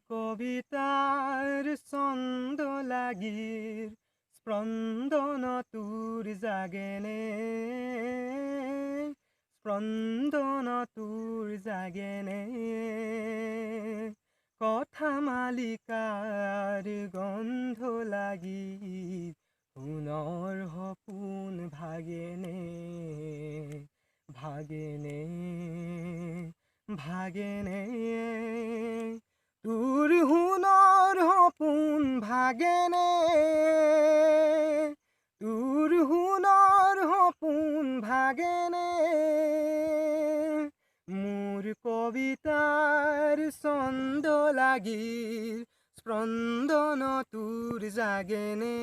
কবিতাৰ ছন্দ লাগিৰ স্পন্দন তোৰ জাগেনে স্পন্দন তোৰ জাগেনে কথা মালিকাৰ গন্ধ লাগি পুনৰ সপোন ভাগেনে ভাগেনে ভাগেনে তোৰ সোণৰ সপোন ভাগেনে তোৰ সোণৰ সপোন ভাগেনে মোৰ কবিতাৰ ছন্দ লাগিৰ স্পন্দন তোৰ জাগেনে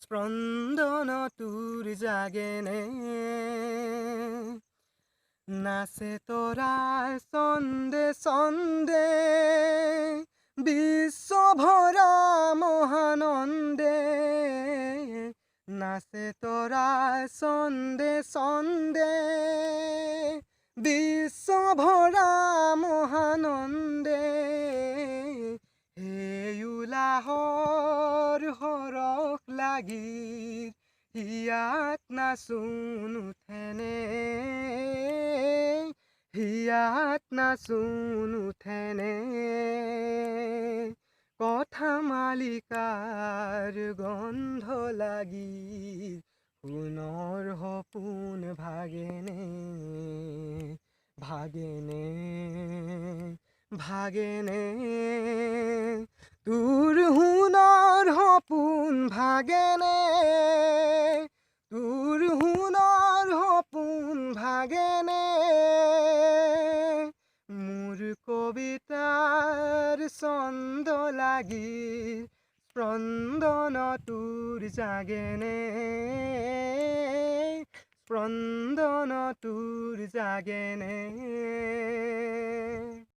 স্পন্দন তোৰ জাগেনে নাচে তৰাৰ ছন্দে ছন্দে বিশ্বভৰা মহানন্দে নাচে তৰাৰ ছন্দে ছন্দে বিশ্বভৰা মহানন্দে সেই উলাহৰ সৰস লাগি হিয়াত নাচোন উঠেনে হিয়াত নাচোন উঠেনে কথা মালিকাৰ গন্ধ লাগি পুনৰ সপোন ভাগেনে ভাগেনে ভাগেনে তোৰ সোণৰ সপোন ভাগেনে তোৰ সোণৰ সপোন ভাগেনে মোৰ কবিতাৰ ছন্দ লাগি স্পন্দন তোৰ জাগেনে স্পন্দন তোৰ জাগেনে